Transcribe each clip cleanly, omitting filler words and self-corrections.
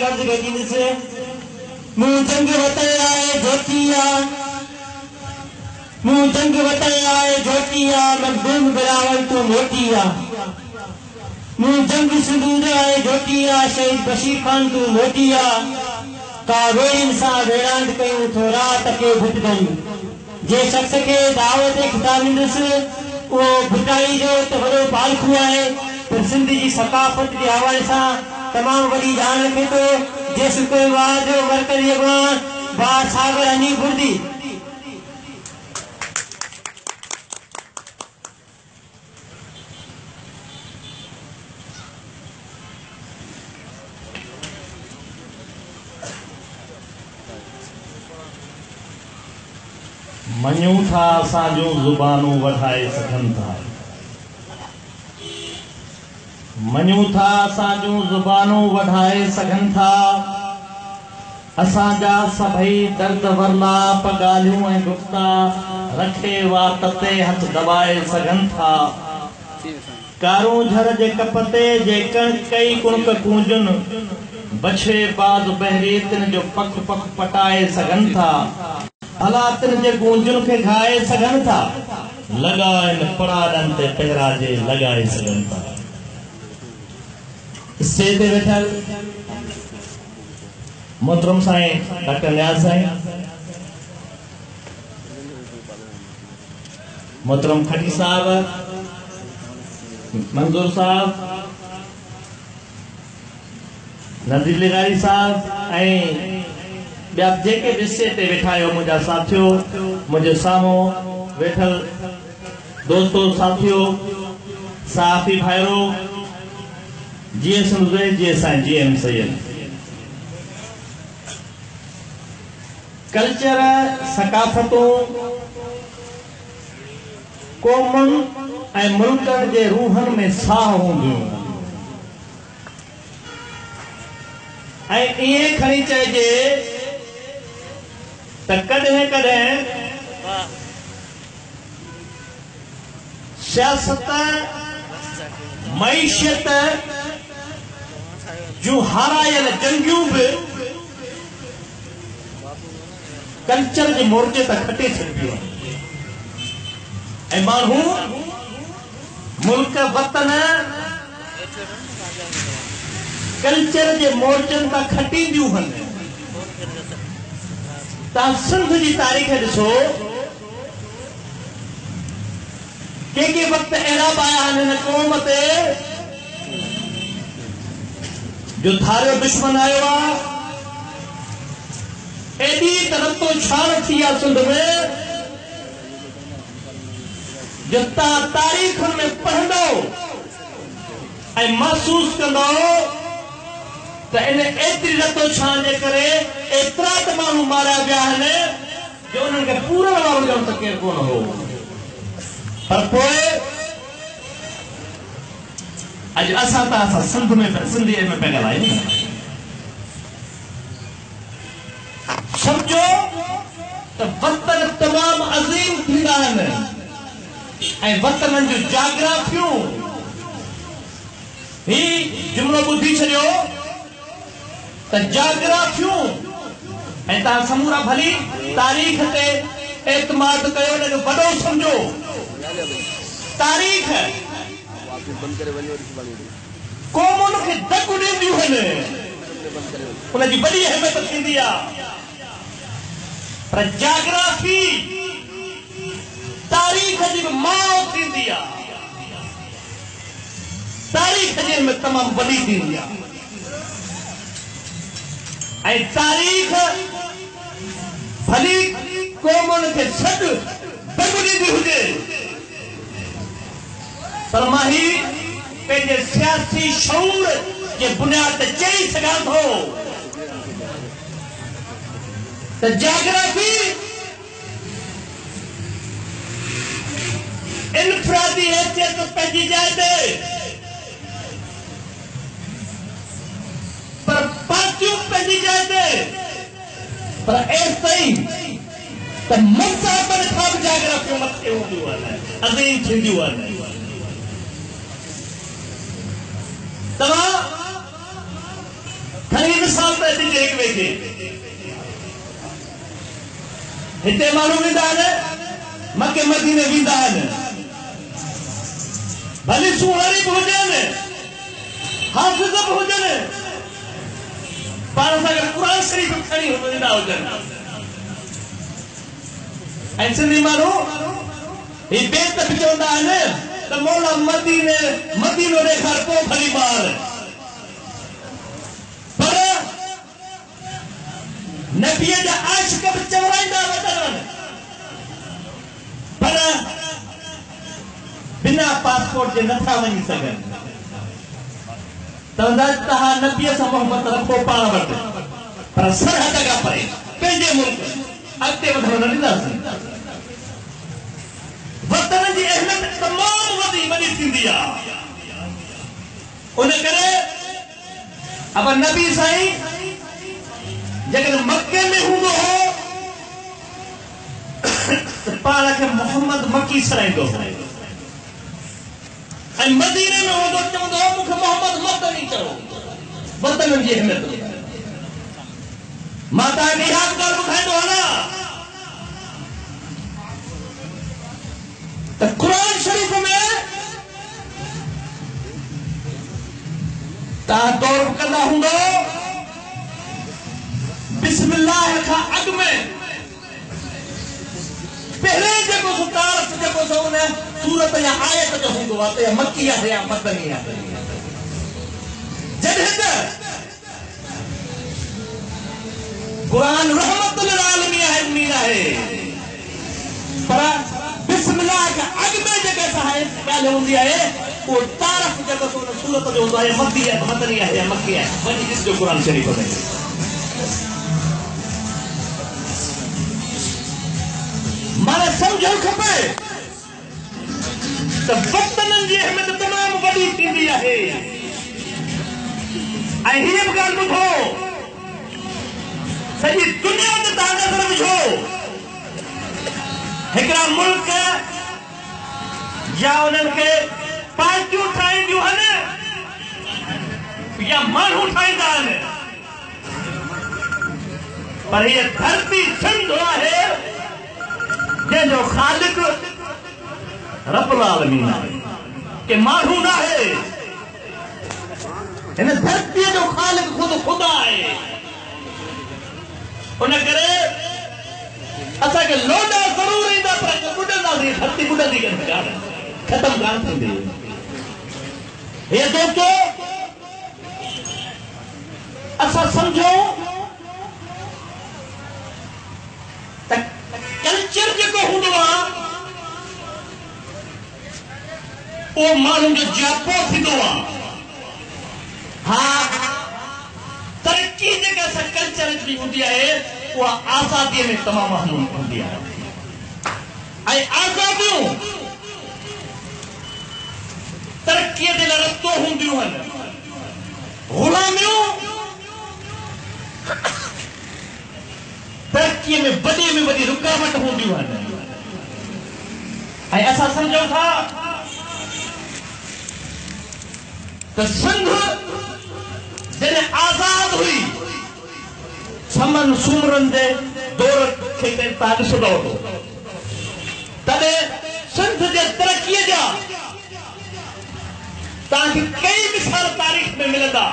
की अर्ज कई से मुंह जंग वतन आए जोतिया मुंह जंग वतन आए जोतिया मखदूम बिलावल तू मोटिया मुंह जंग सिंदूर आए जोतिया शहीद बशीर खान तू मोटिया कावेन सा वेड़ांड कयूं थो रात के भुट गयूं जे शख्स के दावत खिताब ॾिनसि वो भुटाई जो तो वॾो पालखू आहे पर सिंध जी सकाफ़त जे हवाले सां तमामु वॾी ॼाण रखे थो जेसि कोई वाह जो मरकज़ी अॻवान बा सागर अनी बुर्दी मञूं था असांजूं ज़ुबानूं वधाए सघनि था मञूं था असांजूं ज़ुबानूं वधाए सघनि था असांजा सभई दर्द वर्लाप ॻाल्हियूं ऐं गुफ़्ता रखे वात ते हथ दबाए सघनि था कारूं झर जे कप ते जे कई कुणक कूंजुनि बछड़े बाज़ बहरीतिन जो पख पख पटाए सघनि था भला तिन जे गूंजुनि खे घाए सघनि था लॻाइनि पड़ाड़नि ते पहिरा जे लॻाए सघनि था स्टेज ते वेठल मोहतरम साईं डॉक्टर नियाज़ साईं मोहतरम खटी साहब मंजूर साहब नज़ीर लिगारी साहब ऐं ॿिया जेके बि हिस्से ते वेठा आहियो मुंहिंजा साथियो मुंहिंजे साम्हूं वेठल दोस्तो साथियो साफ़ी भाइरो जीएस नुज़ैर जी असांजे जीएम सैयद कल्चर सकाफ़तूं क़ौमुनि ऐं मुल्कनि जे रूहनि में साह हूंदियूं ऐं इएं खणी चइजे कदें कदें सियासत मईशत जो हारायल जंगियूं भी कल्चर के मोर्चे तक खटे छॾिबियूं ऐं माण्हू मुल्क वतन कल्चर के मोर्चन तक खटींदियूं हन सिंध की तारीख़ ॾिसो के वक्त अहिड़ा आया हिन क़ौम ते जो थारियो दुश्मन आयो आहे एडी तरतो छाण थी आहे सिंध में जो तव्हां तारीख़ में पढ़ंदो ऐं महसूस कंदो तो इन एतरी रतो छाण जे करे एतरा त माण्हू मारिया विया आहिनि जो उन्हनि खे पूरण वारो ॼण त केरु कोन हो पर पोइ अॼु असां सिंध में सिंधीअ में पिया ॻाल्हायूं सम्झो त वतन तमामु अज़ीम थींदा आहिनि ऐं वतननि जूं जाग्राफियूं ही जुमिलो ॿुधी छॾियो त जाग्राफियूं ऐं तव्हां समूरा भली तारीख़ ते एतमाद कयो उनजो वॾो सम्झो तारीख़ क़ौमुनि खे दग ॾींदियूं आहिनि उनजी वॾी अहमियत थींदी आहे पर जाग्राफी तारीख़ जी बि माउ थींदी आहे तारीख़ जी में तमामु वॾी थींदी आहे ऐं तारीख़ भली क़ौमुनि खे छॾ दग ॾींदी हुजे पर मां ही पंहिंजे सियासी शऊर जे बुनियाद ते चई सघां थो त जाग्राफी इनफरादी हैसियत पंहिंजी जाइ ते पर पार्टियूं पंहिंजी जाइ ते पर ऐसई त मुसाफ़िर खां बि जाग्राफियूं मथे हूंदियूं आहिनि अज़ीम थींदियूं आहिनि तव्हां खणी मिसाल थी एक वेखे हिते माण्हू वेंदा आहिनि मके मदीने वेंदा आहिनि भली सुहारी बि हुजनि हाफ़िज़ बि हुजनि पाण सां गॾु क़ुरान शरीफ़ खणी वेंदा हुजनि ऐं सिंधी माण्हू ही बेत बि चवंदा आहिनि त मौला मदीनो ॾेखार पोइ भली ॿार पर नबीअ जा आशिक़ बि चवराईंदा वञनि पर बिना पासपोर्ट जे नथा वञी सघनि तव्हां नबीअ सां मोहबत रखो पाण वटि पर सरहद खां परे पंहिंजे मुल्क अॻिते वधण न ॾींदासीं वतन जी अहमियत तमामु वॾी थींदी आहे उन करे अब नबी साईं जॾहिं मके में हूंदो हो त पाण खे मोहम्मद मकी सराईंदो हो ऐं मदीने में हूंदो चवंदो हो मूंखे मोहम्मद मदनी चओ वतन जी अहमियत मां तव्हांखे इहा ॻाल्हि ॿुधाईंदो आहियां त क़ुरान शरीफ़ में तव्हां दौर कंदा हूंदो बिस्मिल्लाह खां अॻु में पहिरें जेको सुतारत जेको सो उन सूरत या आयत जो हूंदो आहे त मकी आहे या मदनी आहे जॾहिं त क़ुरान रहमत लिल आलमीन आहे पर बिस्मिल्लाह खां अॻु में जेका ॻाल्हि हूंदी आहे उहो तारफ़ जेको सो उन सूरत जो हूंदो आहे मदी आहे मदनी आहे या मकी आहे वञी ॾिसजो क़ुरान शरीफ़ में माना समझण खपे त वतन जी अहमियत तमामु वॾी थींदी आहे ऐं हीअ बि ॻाल्हि ॿुधो सॼी दुनिया ते तव्हां नज़र विझो हिकिड़ा मुल्क या उन्हनि खे पार्टियूं ठाहींदियूं आहिनि या माण्हू ठाहींदा आहिनि पर हीअ धरती सिंध आहे जंहिंजो ख़ालिक रब्बुल आलमीन आहे के माण्हू न आहे हिन धरतीअ जो ख़ालिक ख़ुदि ख़ुदा आहे उन करे असांखे लोॾा ज़रूर ईंदा पर ॿुॾंदासीं धरती ॿुॾंदी ख़तम कान थींदी हे दोस्तो असां सम्झो त कल्चर जेको हूंदो आहे उहो माण्हुनि जो जापो थींदो आहे हा तरक़ी जेका असां कल्चर जी हूंदी आहे उहा आज़ादीअ में तमामु अहम हूंदी आहे ऐं आज़ादियूं तरक़ीअ जे लाइ रस्तो हूंदियूं आहिनि ग़ुलामियूं तरक़ीअ में वॾी रुकावट हूंदियूं आहिनि ऐं असां सम्झूं था त सिंध जॾहिं आज़ाद हुई छमन सूमरनि जे दौर खे तव्हां ॾिसंदो तॾहिं सिंध जे तरक़ीअ जा तव्हांखे कई मिसाल तारीख़ में मिलंदा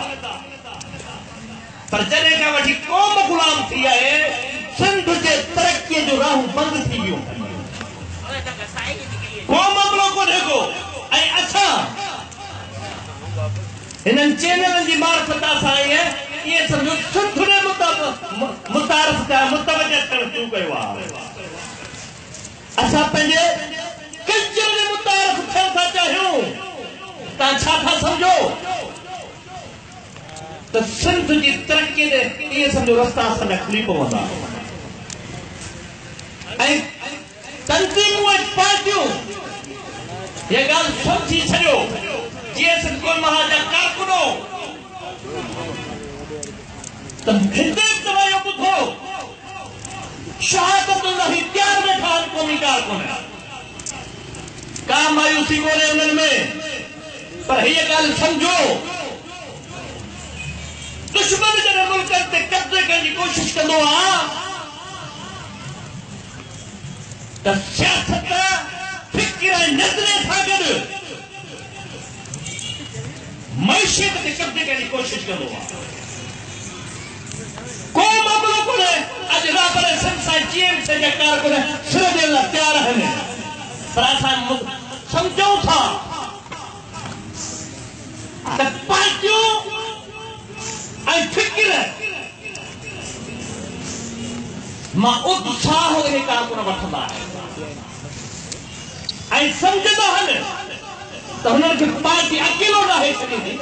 पर जॾहिं खां वठी क़ौम ग़ुलाम थी आहे सिंध जे तरक़ीअ जो राहूं बंदि थी वियो क़ौम अमलो कोन्हे को ऐं असां हिननि चैनलनि जी मार्फत सां इहे सम्झो सिंध में मुतारफ़ कया मुतवजह करणु शुरू कयो आहे असां पंहिंजे कल्चर में मुतारफ़ थियण था चाहियूं तव्हां छा था सम्झो त सिंध जी तरक़ीअ ते इहे सम्झो रस्ता असांजा खुली पवंदा ऐं तंज़ीमूं ऐं पार्टियूं इहा ॻाल्हि सम्झी छॾियो जीअं सिंध महाजा कारकुनो त हिते तव्हां इहो ॿुधो शहादतुल्लाह तयार वेठा आहिनि क़ौमी कारकुन का मायूसी कोन्हे उन्हनि में पर हीअ ॻाल्हि सम्झो दुश्मन जॾहिं मुल्कनि ते कोशिश कंदो आ त सियासत फिक्र नज़रे सां गॾु मैशियत ते कब्ज़े करण जी कोशिश कंदो आहे को मामलो कोन्हे अॼु राबर संसार जीअं सॼा कारकुन सिर ॾियण लाइ तयारु आहिनि पर असां सम्झूं था त पार्टियूं ऐं फिक्र मां उत्साह उहे कारकुन वठंदा आहिनि ऐं सम्झंदा आहिनि त हुननि खे पार्टी अकेलो न आहे छॾींदी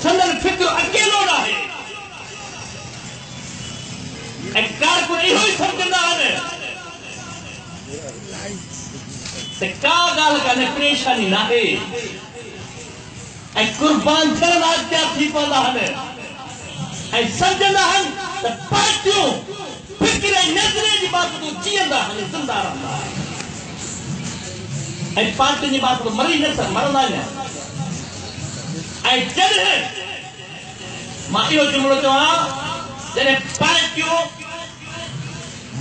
संदन फिक्र अकेलो न आहे ऐं कारकुन इहो ई सम्झंदा आहिनि त का ॻाल्हि कान्हे परेशानी न आहे ऐं कुर्बान थियण लाइ तयारु थी पवंदा आहिनि ऐं सम्झंदा आहिनि त पार्टियूं फिक्र ऐं नज़रे जी बाबति जीअंदा आहिनि ज़िंदा रहंदा आहिनि ऐं पार्टियुनि जी बाबति मरी न मरंदा आहिनि ऐं जॾहिं मां इहो जुमिलो चवां जॾहिं पार्टियूं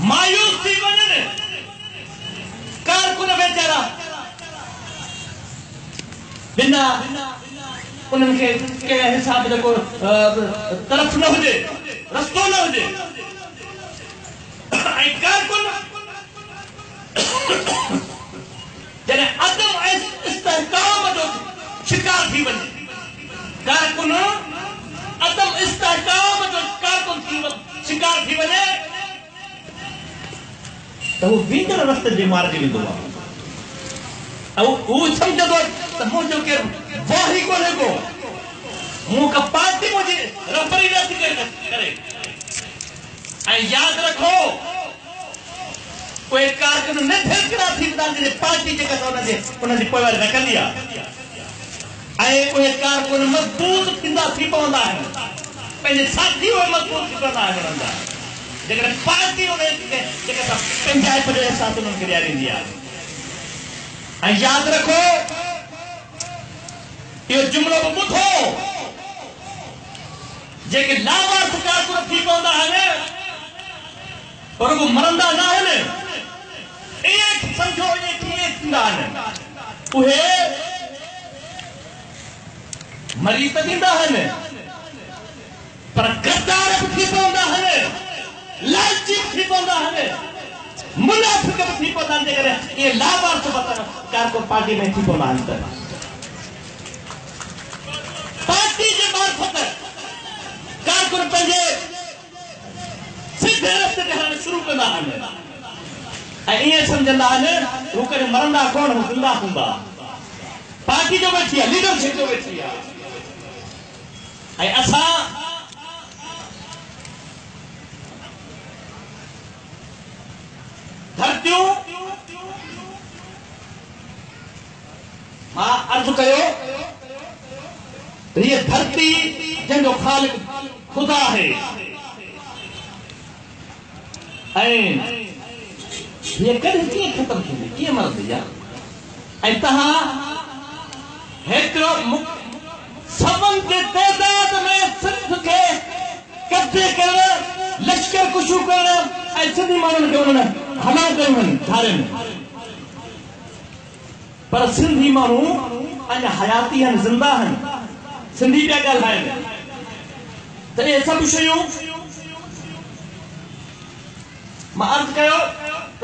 मायूस थी वञनि कारकुन वीचारा बिना उन्हनि खे कहिड़े हिसाब जो को तरफ़ न हुजे रस्तो न हुजे ऐं कारकुन जॾहिं अदम इस्तेहकाम जो शिकार थी वञे कारकुन अदम इस्तेहकाम जो शिकार थी वञे त उहो वींदड़ रस्ते जे मार्ग वेंदो आहे ऐं उहो सम्झंदो त मुंहिंजो केरु वाही कोन्हे को मूं का पार्टी मुंहिंजी रबरी नथी करे ऐं यादि रखो उहे कारकुन न थिरकिरा थी वेंदा आहिनि पार्टी जेका उनजी पोइवारी न कंदी आहे ऐं उहे कारकुन मज़बूत थींदा थी पवंदा आहिनि पंहिंजे साथी उहे मज़बूत थी पवंदा आहिनि उन्हनि जा जेकॾहिं पार्टी उन्हनि जेका पंचायत जो अहसासु उन्हनि खे ॾियारींदी आहे ऐं यादि रखो इहो जुमिलो बि ॿुधो जेके लावारस कारकुन थी पवंदा आहिनि पर उहे मरंदा न आहिनि ईअं सम्झो ईअं कीअं थींदा आहिनि उहे मरी त वेंदा आहिनि पर गद्दार बि थी पवंदा आहिनि लालची थी पवंदा आहिनि मुनाफ़िक़ बि थी पवंदा आहिनि जेकॾहिं इहे लावारस कारकुन पार्टी में थी पवंदा आहिनि त पार्टी जे मार्फत कारकुन पंहिंजे सीधे रस्ते ते हलणु शुरू कंदा आहिनि ऐं ईअं सम्झंदा आहिनि हू कॾहिं मरंदा कोन हू ज़िंदा हूंदा पार्टी जो वेठी आहे लीडरशिप जो वेठी आहे ऐं असां धरतियूं मां अर्ज़ु कयो हीअ धरती जंहिंजो ख़ालिक ख़ुदा आहे ऐं हीअ कॾहिं कीअं ख़तमु थींदी कीअं मरंदी आहे ऐं तव्हां हिकिड़ो सभनि जे तइदाद में सिंध खे कब्ज़े करणु लश्कर कुशू करणु ऐं सिंधी माण्हुनि खे उन्हनि हला कयूं आहिनि धारियुनि पर सिंधी माण्हू अञा हयाती आहिनि ज़िंदा आहिनि सिंधी पिया ॻाल्हाइनि त इहे सभु शयूं मां अर्ज़ु कयो त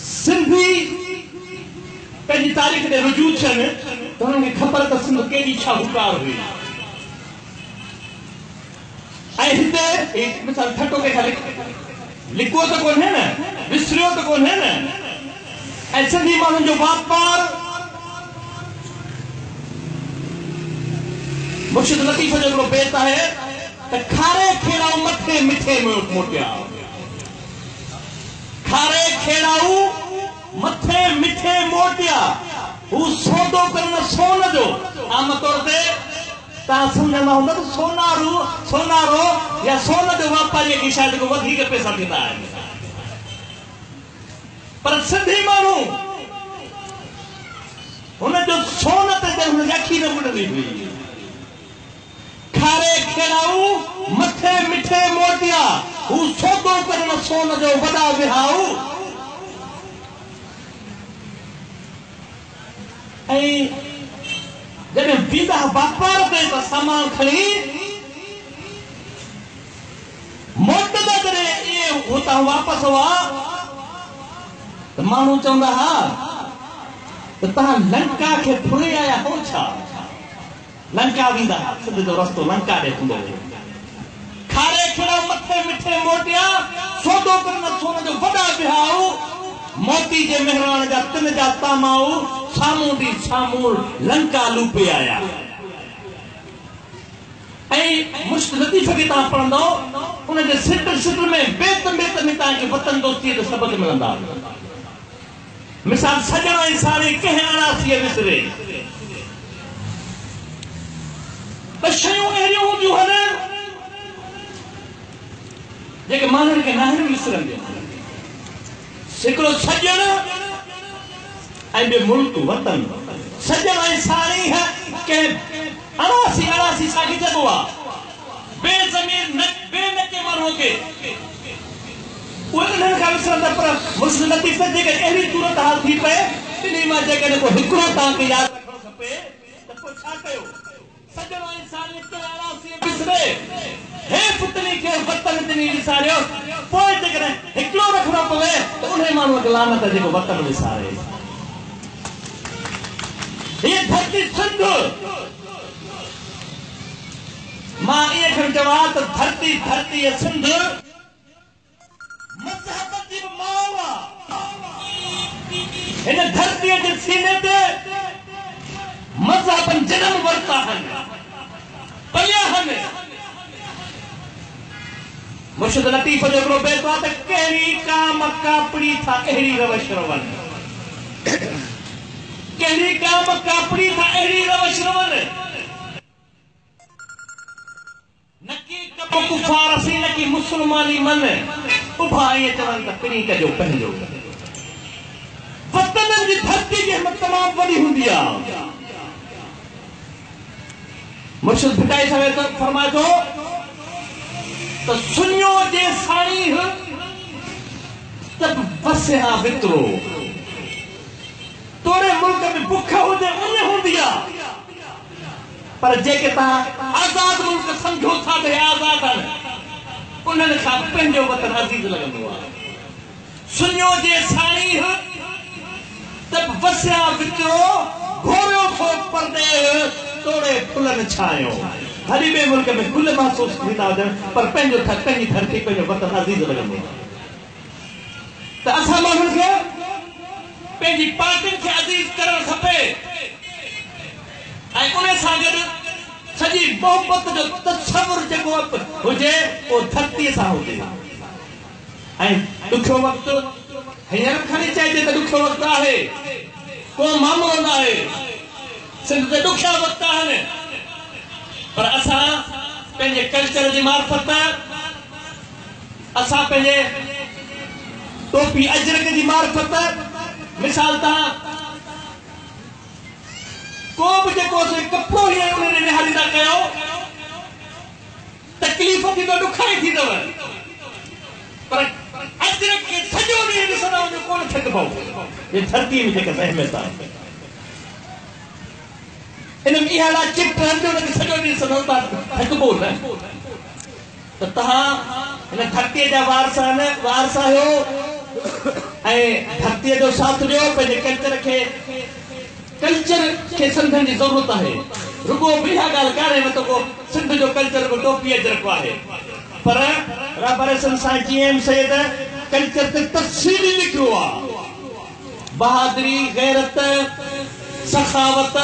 सिंधी पंहिंजी तारीख़ ते रुजू थियनि त हुननि खे ख़बर त सिंध केॾी छा हुकार हुई ऐं हिते मिसाल ठटो कंहिंखां लिको त कोन्हे न विसरियो त कोन्हे न ऐं सिंधी माण्हुनि जो वापारु मुर्शिद लतीफ़ जो हिकिड़ो बेत आहे त खारे खेड़ाऊ मथे मिठे मोटिया खारे खेड़ाऊ मथे मिठे मोटिया हू सौदो करण सोन जो आम तौर ते तव्हां सम्झंदा हूंदा त सोनारो या सोन जो वापारी खे शायदि को वधीक पैसा ॾींदा आहिनि पर सिंधी माण्हू हुनजो सोन ते हुनजी अखी न मुड़ंदी हुई मथे मिठे मोटिया हू सौदो करण सोन जो वॾा विहाऊ ऐं जॾहिं बीदा वापार ते त सामान खणी मोटंदा जॾहिं इहे हुतां वापसि हुआ त माण्हू चवंदा हा त तव्हां लंका खे फुरे आया हो छा लंका वेंदा सिध जो रस्तो लंका ॾे हूंदो खारे खिड़ा मथे मिठे मोटिया सौदो करण सोन जो वॾा विहाऊ मोती जे मेहरान जा तिन जा तामाऊ साम्हूं ॾी साम्हूं लंका लूपे आया ऐं मुश्क लतीफ़ खे तव्हां पढ़ंदो उनजे सिट सिट में बेत बेत में तव्हांखे वतन दोस्तीअ जो सबक़ मिलंदा मिसाल सजण ऐं साड़ी कंहिं अणासीअ विसरे त शयूं अहिड़ियूं हूंदियूं आहिनि जेके माण्हुनि खे नाहिनि विसरंदियूं हिकिड़ो सजण ऐं ॿियो मुल्क वतन सजण ऐं साड़ी है कंहिं अणासी साॻी चइबो आहे बेज़मीन बेनके माण्हूअ खे उहे उन्हनि खां विसरंदा पर मुश्क लतीफ़ जेके अहिड़ी सूरत हाल थी पए इन मां जेकॾहिं को हिकिड़ो तव्हांखे यादि रखणु खपे त पोइ छा कयो सजण ऐं साड़ी खे अणासी विसरे हे पुतली खे वतन ॾिनी विसारियो पोइ जेकॾहिं हिकिड़ो रखणो पवे त उन माण्हूअ खे लानत जेको वतन विसारे हीअ धरती सिंध मां इहे खे चवां त धरती धरती सिंध मज़हब जी माउ आहे हिन धरतीअ जे सीने ते मज़हब जनम वरिता आहिनि पलिया आहिनि मुर्शिद लतीफ़ जो हिकिड़ो बैत आहे त कहिड़ी काम कापड़ी था अहिड़ी रवश रवनि कहिड़ी काम कापड़ी था अहिड़ी रवश रवनि नकी कप कुफार सी नकी मुसलमानी मन उभा इहे चवनि त पिणी कजो पंहिंजो वतन जी धरती जे में तमामु वॾी हूंदी आहे मुर्शिद भिटाई साहिब फरमाए थो त सुञो जे साड़ी त वसिया वितरो तोरे मुल्क में बुख हुजे उन हूंदी आहे पर जेके तव्हां आज़ाद मुल्क सम्झो था त आज़ाद आहिनि उन्हनि खां पंहिंजो वतन अज़ीज़ लॻंदो आहे सुञो जे साड़ी त वसिया वितरो घोरियो थो परदे तोड़े फुलन छायो हरी ॿिए मुल्क में गुल महसूस थींदा हुजनि पर पंहिंजी धरती पंहिंजो वतन अज़ीज़ लॻंदो आहे त असां माण्हुनि खे पंहिंजी पार्टियुनि खे अज़ीज़ करणु खपे ऐं उन सां गॾु सॼी मोहबत जो तसवुर जेको हुजे उहो धरतीअ सां हुजे ऐं ॾुखियो वक़्तु हींअर खणी चइजे त ॾुखियो वक़्तु आहे को मामिलो न आहे सिंध ते ॾुखिया वक़्तु आहिनि पर असां पंहिंजे कल्चर जी मार्फत असां पंहिंजे टोपी अजरक जी मार्फत मिसाल तव्हां को बि जेको कपिड़ो ई उन निहारी था कयो तकलीफ़ थी तो ॾुखाई थींदव पर अजरक खे सॼो ॾींहुं ॾिसंदा वञो कोन थकिबो हे धरतीअ में जेका अहमियत आहे इन में इहा चिट रहंदो हुनखे सॼो ॾींहुं ॾिसंदो था थकिबो न त तव्हां हिन धरतीअ जा वारस आहियो ऐं धरतीअ जो साथ ॾियो पंहिंजे कल्चर खे सम्झण जी ज़रूरत आहे रुगो इहा ॻाल्हि कान्हे न त को सिंध जो कल्चर को टोपी अजरक आहे पर रबर साईं जीएम सैयद कल्चर ते तफ़सीली लिखियो आहे बहादुरी गैरत सखावत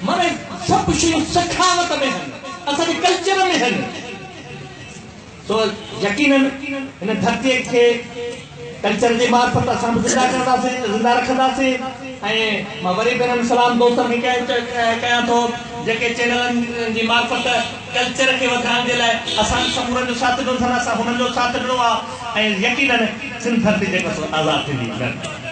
माने सभु शयूं सखावत में आहिनि असांजे कल्चर में आहिनि तो यकीनन हिन धरतीअ खे कल्चर जी मार्फत असां जिंदा करंदासीं जिंदा रखंदासीं ऐं मां वरी भेनरुनि सलाम दोस्तनि खे कयां थो जेके चैनलनि जी मार्फत कल्चर खे वधाइण जे लाइ असां समूरनि जो साथ ॾिनो अथनि असां हुननि जो साथ ॾिनो आहे ऐं यकीनन सिंध धरती जेको आज़ादु थींदी